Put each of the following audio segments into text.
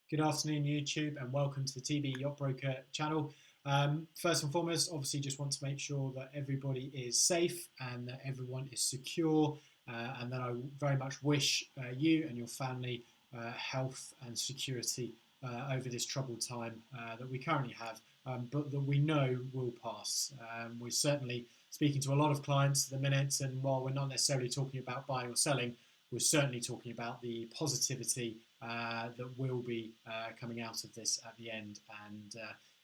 Good afternoon, YouTube, and welcome to the TB Yacht Broker channel. First and foremost, obviously just want to make sure that everybody is safe and that everyone is secure, and that I very much wish you and your family health and security over this troubled time that we currently have, but that we know will pass. We're certainly speaking to a lot of clients at the minute, and while we're not necessarily talking about buying or selling, we're certainly talking about the positivity that will be coming out of this at the end,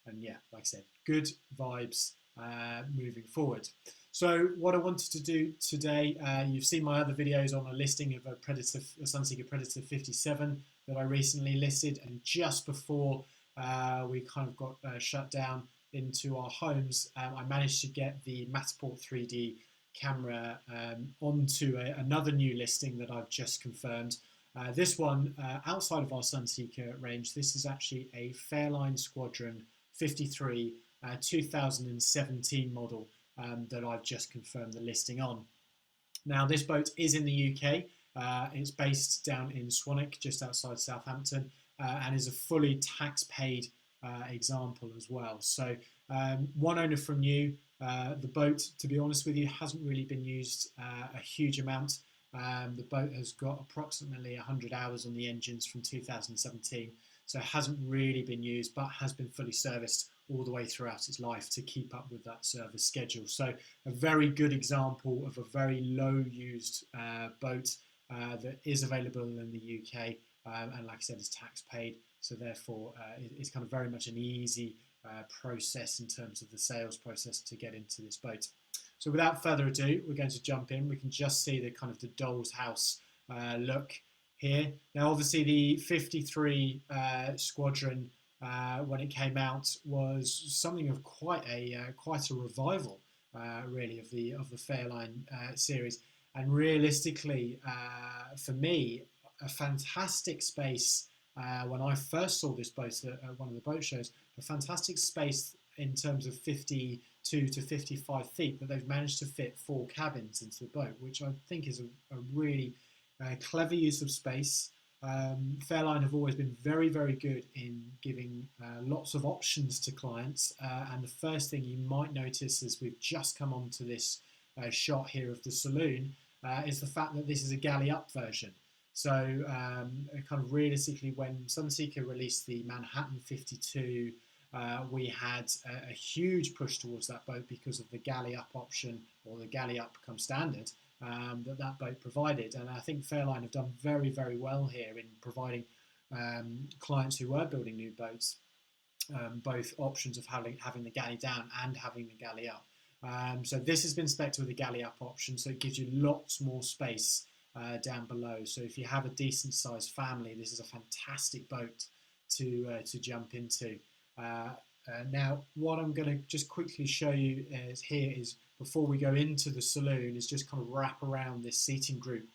and yeah, like I said, good vibes moving forward. So what I wanted to do today, you've seen my other videos on a listing of a Sunseeker Predator 57 that I recently listed, and just before we kind of got shut down into our homes, I managed to get the Matterport 3D camera onto another new listing that I've just confirmed. This one, outside of our Sunseeker range, this is actually a Fairline Squadron 53 2017 model that I've just confirmed the listing on. Now, this boat is in the UK. It's based down in Swanwick, just outside Southampton, and is a fully tax-paid example as well. So one owner from new. The boat, to be honest with you, hasn't really been used a huge amount. The boat has got approximately 100 hours on the engines from 2017, so it hasn't really been used, but has been fully serviced all the way throughout its life to keep up with that service schedule. So a very good example of a very low used boat that is available in the UK, and like I said, is tax paid, so therefore it's kind of very much an easy process in terms of the sales process to get into this boat. So without further ado, we're going to jump in. We can just see the kind of the doll's house look here. Now, obviously, the 53 Squadron when it came out was something of quite a revival, really, of the Fairline series, and realistically, for me, a fantastic space. When I first saw this boat at one of the boat shows, a fantastic space in terms of 52 to 55 feet that they've managed to fit 4 cabins into the boat, which I think is a really clever use of space. Fairline have always been very, very good in giving lots of options to clients, and the first thing you might notice as we've just come onto this shot here of the Saloon is the fact that this is a galley up version. So kind of realistically, when Sunseeker released the Manhattan 52, we had a huge push towards that boat because of the galley up option, or the galley up come standard, that boat provided. And I think Fairline have done very, very well here in providing clients who were building new boats both options of having the galley down and having the galley up. So this has been spec'd with a galley up option, so it gives you lots more space down below. So if you have a decent sized family, this is a fantastic boat to jump into. Now, what I'm going to just quickly show you is before we go into the Saloon, is just kind of wrap around this seating group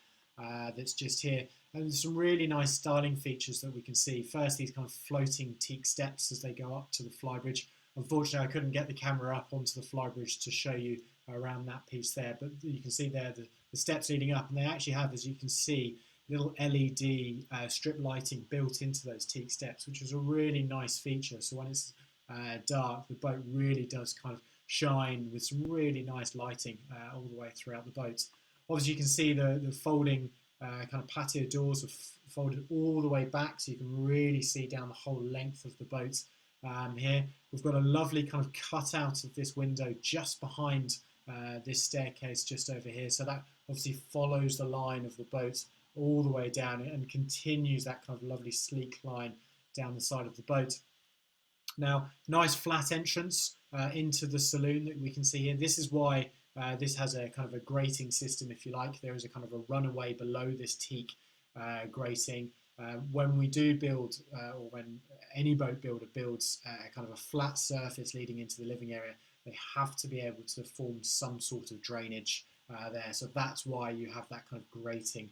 that's just here. And there's some really nice styling features that we can see. First, these kind of floating teak steps as they go up to the flybridge. Unfortunately, I couldn't get the camera up onto the flybridge to show you around that piece there, but you can see there the steps leading up, and they actually have, as you can see, little LED strip lighting built into those teak steps, which is a really nice feature. So when it's dark, the boat really does kind of shine with some really nice lighting all the way throughout the boat. Obviously, you can see the folding kind of patio doors are folded all the way back, so you can really see down the whole length of the boat. Here we've got a lovely kind of cutout of this window just behind this staircase just over here, so that obviously follows the line of the boat all the way down and continues that kind of lovely sleek line down the side of the boat. Now, nice flat entrance into the Saloon that we can see here. This is why this has a kind of a grating system, if you like. There is a kind of a runaway below this teak grating. When we do build, or when any boat builder builds kind of a flat surface leading into the living area, they have to be able to form some sort of drainage there. So that's why you have that kind of grating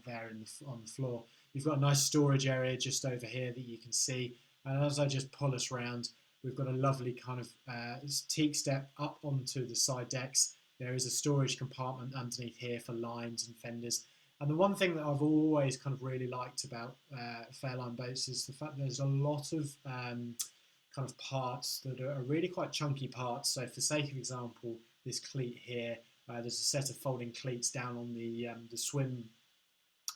there on the floor. You've got a nice storage area just over here that you can see. And as I just pull us around, we've got a lovely kind of teak step up onto the side decks. There is a storage compartment underneath here for lines and fenders. And the one thing that I've always kind of really liked about Fairline boats is the fact there's a lot of kind of parts that are really quite chunky parts. So for sake of example, this cleat here, there's a set of folding cleats down on the swim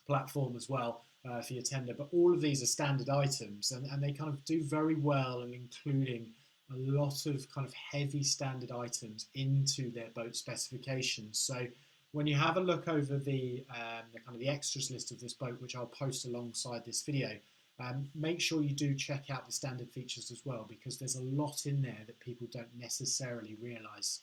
platform as well for your tender. But all of these are standard items, and they kind of do very well in including a lot of kind of heavy standard items into their boat specifications. So when you have a look over the kind of the extras list of this boat, which I'll post alongside this video, make sure you do check out the standard features as well, because there's a lot in there that people don't necessarily realise.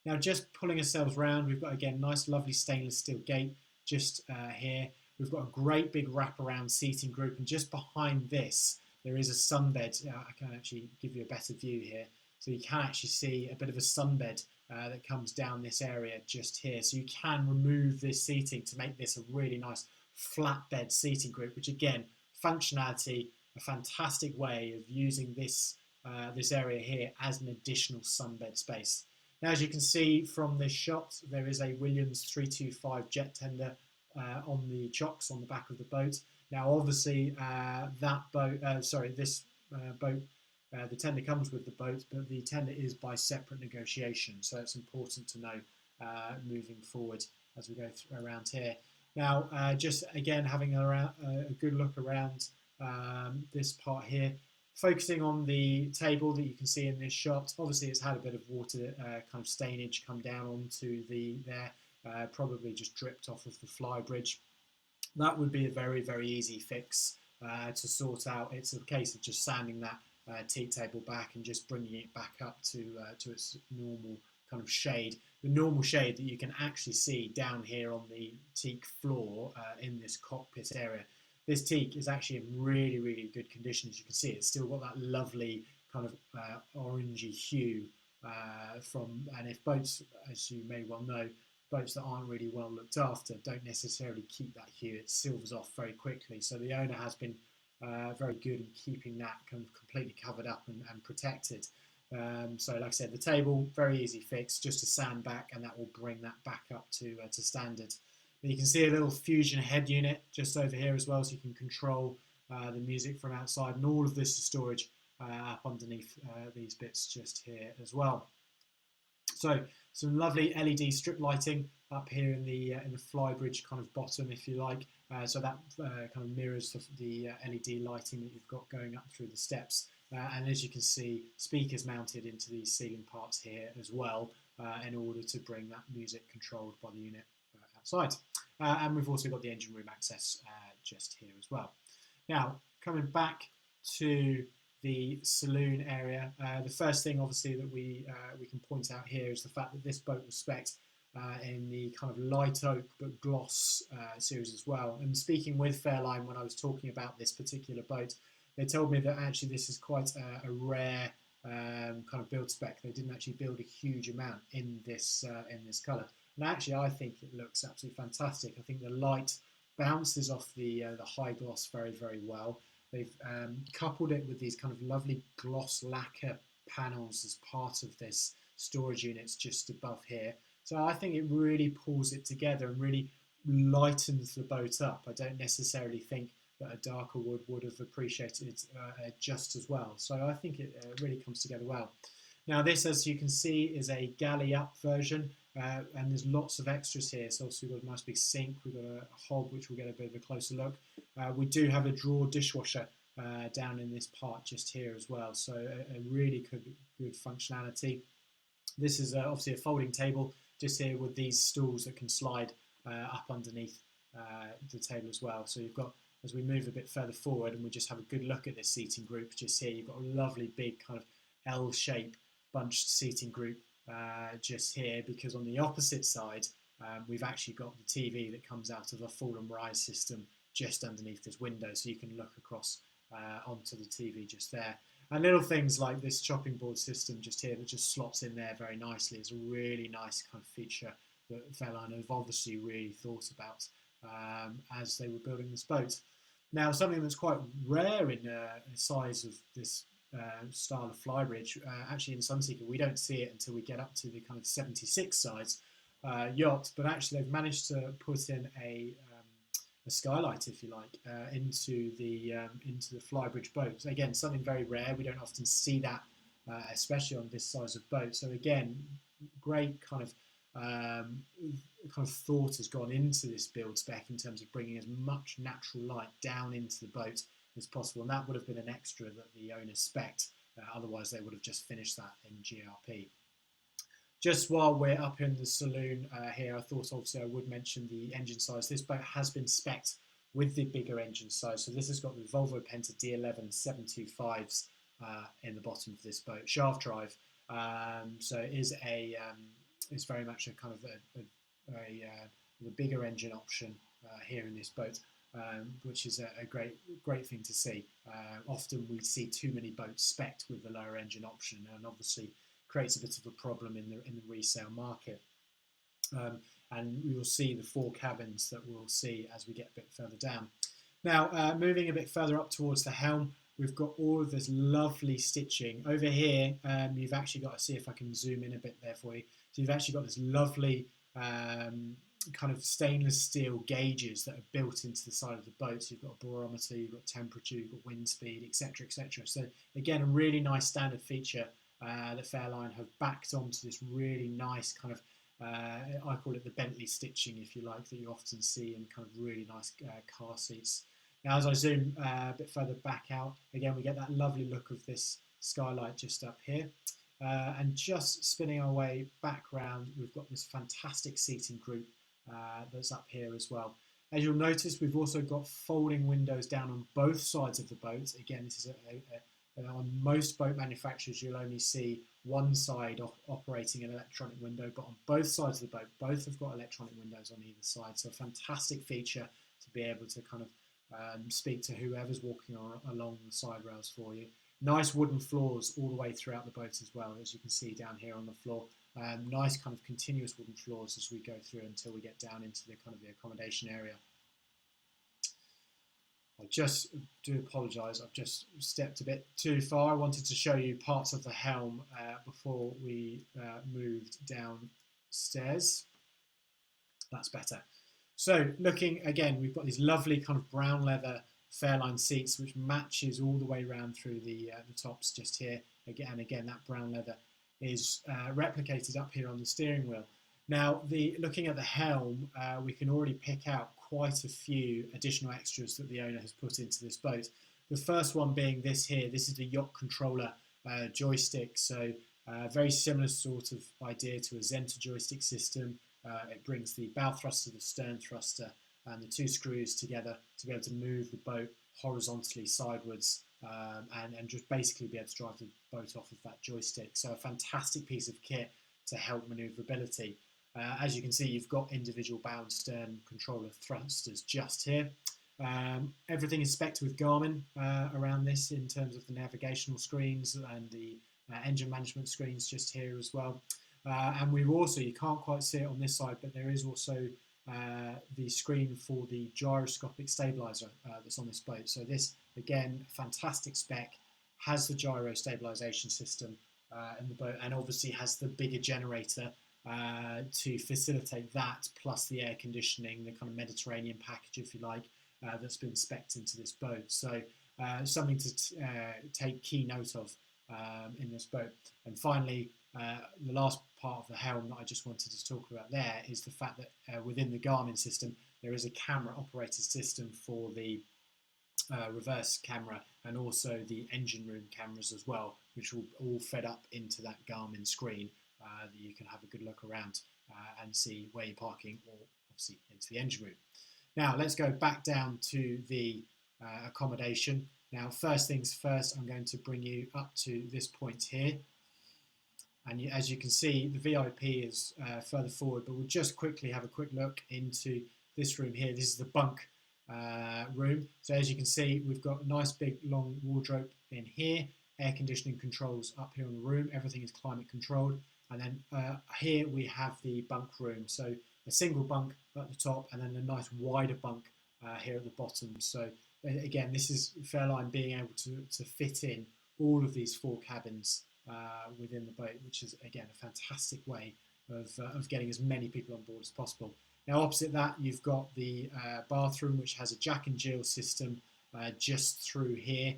Now, just pulling ourselves round, we've got, again, nice lovely stainless steel gate just here. We've got a great big wraparound seating group, and just behind this there is a sunbed. I can actually give you a better view here, so you can actually see a bit of a sunbed that comes down this area just here. So you can remove this seating to make this a really nice flatbed seating group, which again, functionality, a fantastic way of using this this area here as an additional sunbed space. Now, as you can see from this shot, there is a Williams 325 jet tender on the chocks on the back of the boat. Now, obviously, this boat, the tender comes with the boat, but the tender is by separate negotiation, so it's important to know moving forward as we go around here. Now, just again having a good look around this part here, focusing on the table that you can see in this shot. Obviously, it's had a bit of water kind of stainage come down onto there, probably just dripped off of the fly bridge. That would be a very, very easy fix to sort out. It's a case of just sanding that teak table back and just bringing it back up to its normal kind of shade. The normal shade that you can actually see down here on the teak floor in this cockpit area. This teak is actually in really, really good condition. As you can see, it's still got that lovely kind of orangey hue and if boats, as you may well know, boats that aren't really well looked after don't necessarily keep that hue. It silvers off very quickly. So the owner has been very good in keeping that kind of completely covered up and protected. So like I said, the table, very easy fix, just to sand back, and that will bring that back up to standard. You can see a little Fusion head unit just over here as well, so you can control the music from outside, and all of this is storage up underneath these bits just here as well. So some lovely LED strip lighting up here in the flybridge kind of bottom, if you like. So that kind of mirrors the LED lighting that you've got going up through the steps. And as you can see, speakers mounted into these ceiling parts here as well, in order to bring that music controlled by the unit outside. And we've also got the engine room access just here as well. Now, coming back to the saloon area, the first thing obviously that we can point out here is the fact that this boat was spec'd in the kind of light oak but gloss series as well. And speaking with Fairline when I was talking about this particular boat, they told me that actually this is quite a rare kind of build spec. They didn't actually build a huge amount in this colour. And actually, I think it looks absolutely fantastic. I think the light bounces off the high gloss very, very well. They've coupled it with these kind of lovely gloss lacquer panels as part of this storage units just above here. So I think it really pulls it together and really lightens the boat up. I don't necessarily think that a darker wood would have appreciated it just as well. So I think it really comes together well. Now this, as you can see, is a galley up version, and there's lots of extras here. So obviously we've got a nice big sink, we've got a hob which we'll get a bit of a closer look. We do have a drawer dishwasher down in this part just here as well, so a really good functionality. This is obviously a folding table just here with these stools that can slide up underneath the table as well. So you've got, as we move a bit further forward and we just have a good look at this seating group just here, you've got a lovely big kind of L-shape bunched seating group just here, because on the opposite side we've actually got the TV that comes out of a fall and rise system just underneath this window, so you can look across onto the TV just there. And little things like this chopping board system just here that just slots in there very nicely is a really nice kind of feature that Fairline have obviously really thought about as they were building this boat. Now, something that's quite rare in the size of this style of flybridge, actually in Sunseeker we don't see it until we get up to the kind of 76 size yacht, but actually they've managed to put in a skylight, if you like, into the flybridge boat. Again, something very rare. We don't often see that, especially on this size of boat. So again, great kind of thought has gone into this build spec in terms of bringing as much natural light down into the boat as possible, and that would have been an extra that the owner spec'd. Otherwise, they would have just finished that in GRP. Just while we're up in the saloon here, I thought obviously I would mention the engine size. This boat has been spec'd with the bigger engine size. So this has got the Volvo Penta D11 725s in the bottom of this boat, shaft drive. So it is it's very much a kind of the bigger engine option here in this boat, which is a great thing to see. Often we see too many boats spec'd with the lower engine option, and obviously creates a bit of a problem in the resale market. And we will see the 4 cabins that we'll see as we get a bit further down. Now, moving a bit further up towards the helm, we've got all of this lovely stitching. Over here, you've actually got to see if I can zoom in a bit there for you. So you've actually got this lovely kind of stainless steel gauges that are built into the side of the boat. So you've got a barometer, you've got temperature, you've got wind speed, etc., etc. So again, a really nice standard feature that Fairline have backed onto this really nice kind of, I call it the Bentley stitching, if you like, that you often see in kind of really nice car seats. Now, as I zoom a bit further back out, again, we get that lovely look of this skylight just up here. And just spinning our way back round, we've got this fantastic seating group that's up here as well. As you'll notice, we've also got folding windows down on both sides of the boat. Again, this is on most boat manufacturers, you'll only see one side operating an electronic window, but on both sides of the boat, both have got electronic windows on either side. So a fantastic feature to be able to kind of speak to whoever's walking along the side rails for you. Nice wooden floors all the way throughout the boat as well, as you can see down here on the floor. Nice kind of continuous wooden floors as we go through until we get down into the kind of the accommodation area. I just do apologise, I've just stepped a bit too far. I wanted to show you parts of the helm before we moved downstairs. That's better. So looking again, we've got these lovely kind of brown leather Fairline seats, which matches all the way around through the tops just here. Again, that brown leather is replicated up here on the steering wheel. Now, looking at the helm, we can already pick out quite a few additional extras that the owner has put into this boat. The first one being this here. This is the yacht controller joystick. So very similar sort of idea to a Zenta joystick system. It brings the bow thruster, the stern thruster, and the 2 screws together to be able to move the boat horizontally sidewards and just basically be able to drive the boat off of that joystick. So a fantastic piece of kit to help manoeuvrability. As you can see, you've got individual bow and stern controller thrusters just here. Everything is spec'd with Garmin around this in terms of the navigational screens and the engine management screens just here as well. And we've also, you can't quite see it on this side, but there is also the screen for the gyroscopic stabilizer that's on this boat. So this, again, fantastic spec, has the gyro stabilization system in the boat, and obviously has the bigger generator to facilitate that, plus the air conditioning, the kind of Mediterranean package, if you like, that's been spec'd into this boat. So something to take key note of in this boat. And finally, the last part of the helm that I just wanted to talk about there is the fact that within the Garmin system, there is a camera operated system for the reverse camera and also the engine room cameras as well, which will all fed up into that Garmin screen that you can have a good look around and see where you're parking, or obviously into the engine room. Now let's go back down to the accommodation. Now first things first, I'm going to bring you up to this point here. And as you can see, the VIP is further forward, but we'll just quickly have a quick look into this room here. This is the bunk room. So as you can see, we've got a nice big long wardrobe in here, air conditioning controls up here in the room. Everything is climate controlled. And then here we have the bunk room. So a single bunk at the top and then a nice wider bunk here at the bottom. So again, this is Fairline being able to fit in all of these 4 cabins within the boat, which is again a fantastic way of getting as many people on board as possible. Now opposite that you've got the bathroom, which has a Jack and Jill system just through here.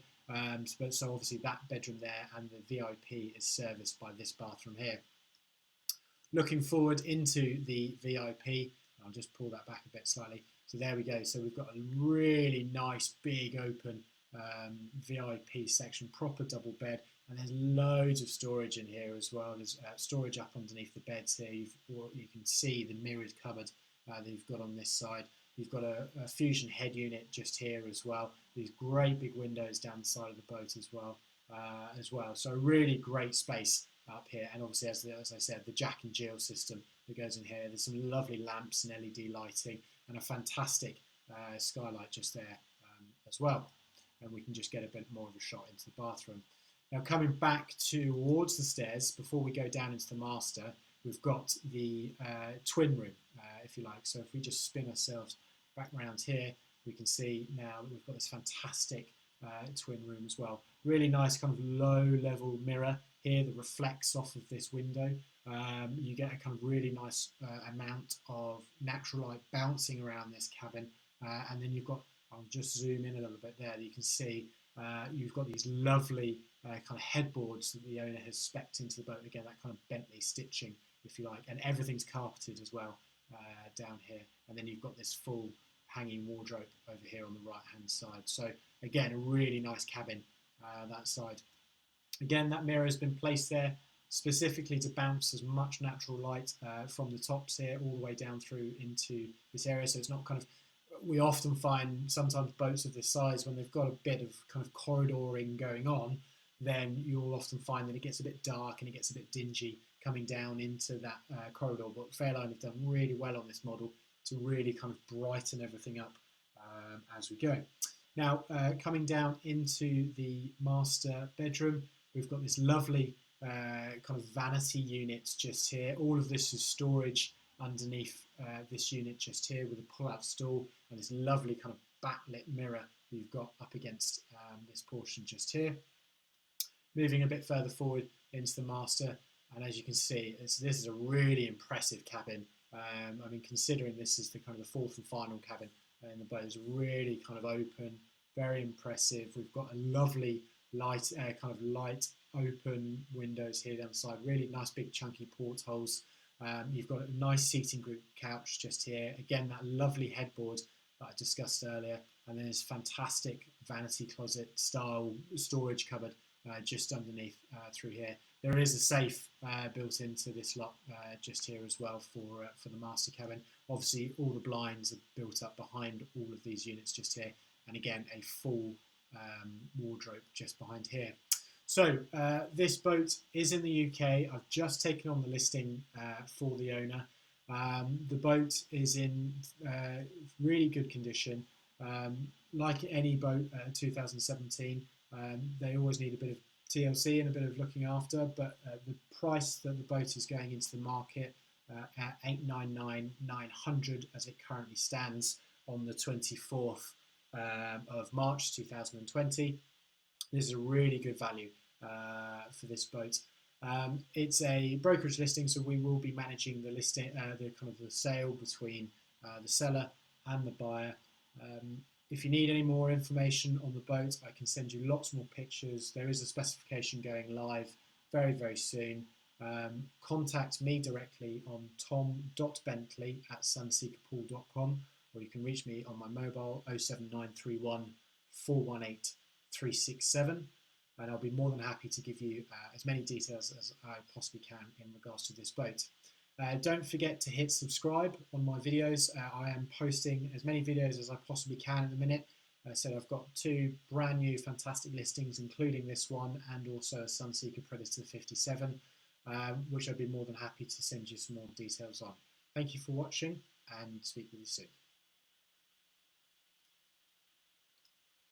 So obviously that bedroom there and the VIP is serviced by this bathroom here. Looking forward into the VIP, I'll just pull that back a bit slightly. So there we go. So we've got a really nice big open VIP section, proper double bed, and there's loads of storage in here as well. There's storage up underneath the beds here. You can see the mirrored cupboard that you've got on this side. You've got a fusion head unit just here as well. These great big windows down the side of the boat as well. So a really great space up here, and obviously as I said, the Jack and Jill system that goes in here. There's some lovely lamps and LED lighting and a fantastic skylight just there as well, and we can just get a bit more of a shot into the bathroom. Now coming back towards the stairs before we go down into the master, we've got the twin room, if you like. So if we just spin ourselves back around here, we can see now that we've got this fantastic twin room as well. Really nice kind of low level mirror here that reflects off of this window. You get a kind of really nice amount of natural light bouncing around this cabin, and then you've got, I'll just zoom in a little bit there, you can see you've got these lovely kind of headboards that the owner has specced into the boat. Again, that kind of Bentley stitching, if you like, and everything's carpeted as well down here. And then you've got this full hanging wardrobe over here on the right hand side. So again, a really nice cabin that side. Again, that mirror has been placed there specifically to bounce as much natural light from the tops here all the way down through into this area. So it's not kind of, we often find sometimes boats of this size, when they've got a bit of kind of corridoring going on, then you'll often find that it gets a bit dark and it gets a bit dingy coming down into that corridor. But Fairline have done really well on this model to really kind of brighten everything up as we go. Now, coming down into the master bedroom, we've got this lovely kind of vanity unit just here. All of this is storage underneath this unit just here, with a pull-out stool and this lovely kind of backlit mirror that you've got up against this portion just here. Moving a bit further forward into the master, and as you can see, this is a really impressive cabin. I mean, considering this is the kind of the fourth and final cabin in the boat, is really kind of open, very impressive. We've got a lovely light, kind of light open windows here down the side, really nice big chunky portholes. You've got a nice seating group couch just here. Again, that lovely headboard that I discussed earlier, and then this fantastic vanity closet style storage cupboard just underneath through here. There is a safe built into this lot just here as well for the master cabin. Obviously, all the blinds are built up behind all of these units just here, and again, a full wardrobe just behind here. So this boat is in the UK. I've just taken on the listing for the owner. The boat is in really good condition. Like any boat, 2017, they always need a bit of TLC and a bit of looking after, but the price that the boat is going into the market at $899,900 as it currently stands on the 24th of March 2020. This is a really good value for this boat. It's a brokerage listing, so we will be managing the listing, the kind of the sale between the seller and the buyer. If you need any more information on the boat, I can send you lots more pictures. There is a specification going live very, very soon. Contact me directly on tom.bentley@sunseekerpool.com, or you can reach me on my mobile 07931 418 367, and I'll be more than happy to give you as many details as I possibly can in regards to this boat. Don't forget to hit subscribe on my videos. I am posting as many videos as I possibly can at the minute. So I've got 2 brand new fantastic listings, including this one and also a Sunseeker Predator 57, which I'd be more than happy to send you some more details on. Thank you for watching, and speak with you soon.